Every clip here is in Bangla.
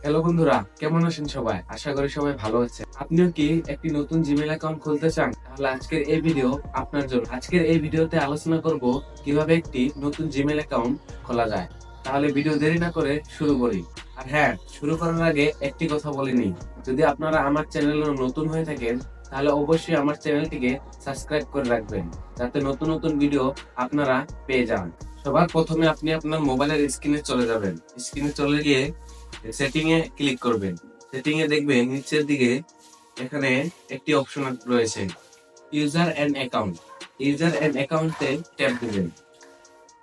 হ্যালো বন্ধুরা, কেমন আছেন সবাই? আশা করি সবাই ভালো আছেন। আপনিও কি একটি নতুন জিমেইল অ্যাকাউন্ট খুলতে চান? তাহলে আজকের এই ভিডিও আপনার জন্য। আজকের এই ভিডিওতে আলোচনা করব কিভাবে একটি নতুন জিমেইল অ্যাকাউন্ট খোলা যায়। তাহলে ভিডিও দেরি না করে শুরু করি। আর হ্যাঁ, শুরু করার আগে একটি কথা বলে নিই। যদি আপনারা আমার চ্যানেলে নতুন হয়ে থাকেন, তাহলে অবশ্যই আমার চ্যানেলটিকে সাবস্ক্রাইব করে রাখবেন, যাতে নতুন নতুন ভিডিও আপনারা পেয়ে যান। সবার প্রথমে আপনি আপনার মোবাইলের স্ক্রিনে চলে যাবেন। স্ক্রিনে চলে গিয়ে সেটিং এ ক্লিক করবেন। সেটিং এ দেখবেন নিচের দিকে এখানে একটি অপশন রয়েছে, user and account. User and অ্যাকাউন্টে ট্যাপ দিবেন।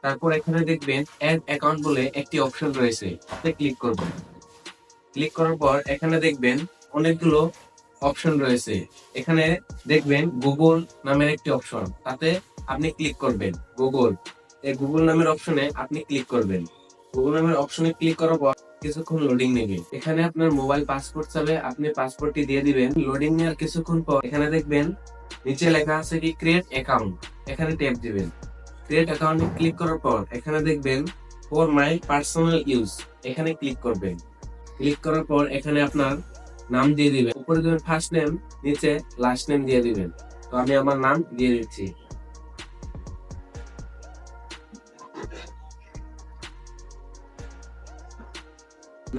তারপর এখানে দেখবেন এড অ্যাকাউন্ট বলে একটি অপশন রয়েছে, তাতে ক্লিক করবেন। ক্লিক করার পর এখানে দেখবেন অনেকগুলো অপশন রয়েছে। এখানে দেখবেন গুগল নামের একটি অপশন, তাতে আপনি ক্লিক করবেন। গুগল, এই গুগল নামের অপশনে আপনি ক্লিক করবেন। গুগল নামের অপশনে ক্লিক করার পর কিছুক্ষণ লোডিং নেবে। এখানে আপনার মোবাইল পাসপোর্ট চাবে, আপনি পাসপোর্টটি দিয়ে দিবেন। লোডিং নেওয়ার কিছুক্ষণ পর এখানে দেখবেন নিচে লেখা আছে কি ক্রিয়েট অ্যাকাউন্ট, এখানে ট্যাপ দিবেন। ক্রিয়েট অ্যাকাউন্টে ক্লিক করার পর এখানে দেখবেন ফর মাই পার্সোনাল ইউজ, এখানে ক্লিক করবেন। ক্লিক করার পর এখানে আপনার নাম দিয়ে দিবেন। উপরে দিবেন ফার্স্ট নেম, নিচে লাস্ট নেম দিয়ে দিবেন। তো আমি আমার নাম দিয়ে দিচ্ছি।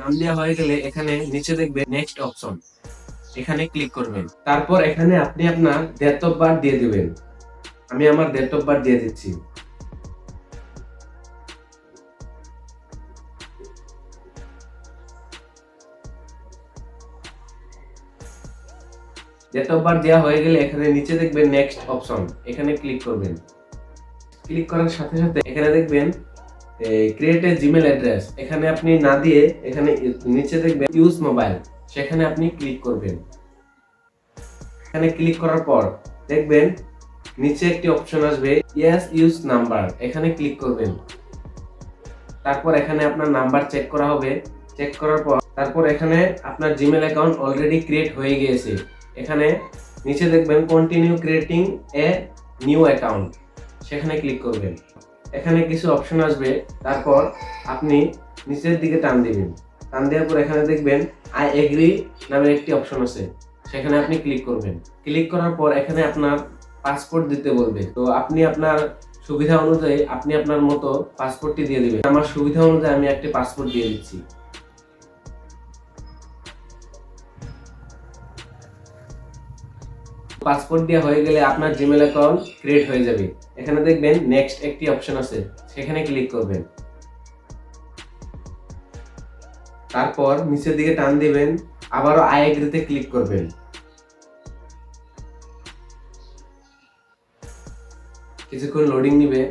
নাম দেওয়া হয়ে গেলে এখানে নিচে দেখবেন নেক্সট অপশন, এখানে ক্লিক করবেন। তারপর এখানে আপনি আপনার ডেট অফ বার্থ দিয়ে দিবেন। আমি আমার ডেট অফ বার্থ দিয়ে দিচ্ছি। ডেট অফ বার্থ দেওয়া হয়ে গেলে এখানে নিচে দেখবেন নেক্সট অপশন, এখানে ক্লিক করবেন। ক্লিক করার সাথে সাথে এখানে দেখবেন ক্রিয়েট এ জিমেল অ্যাড্রেস, এখানে আপনি না দিয়ে এখানে নিচে দেখবেন ইউজ মোবাইল, সেখানে আপনি ক্লিক করবেন। এখানে ক্লিক করার পর দেখবেন নিচে একটি অপশন আসবে ইয়েস ইউজ নাম্বার, এখানে ক্লিক করবেন। তারপর এখানে আপনার নাম্বার চেক করা হবে। চেক করার পর তারপর এখানে আপনার জিমেল অ্যাকাউন্ট অলরেডি ক্রিয়েট হয়ে গিয়েছে। এখানে নিচে দেখবেন continue creating a new account, সেখানে ক্লিক করবেন। এখানে কিছু অপশন আসবে, তারপর আপনি নিচের দিকে টান দিবেন। টান দেওয়ার পর এখানে দেখবেন আই এগ্রি নামের একটি অপশন আছে, সেখানে আপনি ক্লিক করবেন। ক্লিক করার পর এখানে আপনার পাসপোর্ট দিতে বলবে। তো আপনি আপনার সুবিধা অনুযায়ী আপনি আপনার মতো পাসপোর্টটি দিয়ে দিবেন। আমার সুবিধা অনুযায়ী আমি একটি পাসপোর্ট দিয়ে দিচ্ছি। পাসপোর্ট দেওয়া হয়ে গেলে আপনার জিমেল অ্যাকাউন্ট ক্রিয়েট হয়ে যাবে। এখানে দেখবেন নেক্সট একটি অপশন আছে, সেখানে ক্লিক করবেন। তারপর নিচের দিকে টান দিবেন, আবারও আই এগ্রিতে ক্লিক করবেন। কিছুক্ষণ লোডিং নিবে।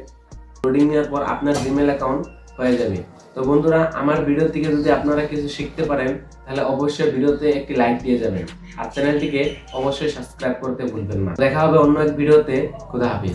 লোডিং নেওয়ার পর আপনার জিমেল অ্যাকাউন্ট হয়ে যাবে। তো বন্ধুরা, আমার ভিডিও থেকে যদি আপনারা কিছু শিখতে পারেন, তাহলে অবশ্যই ভিডিওতে একটি লাইক দিয়ে যাবেন। আর চ্যানেলটিকে অবশ্যই সাবস্ক্রাইব করতে ভুলবেন না। দেখা হবে অন্য এক ভিডিওতে। খোদা হাফেজ।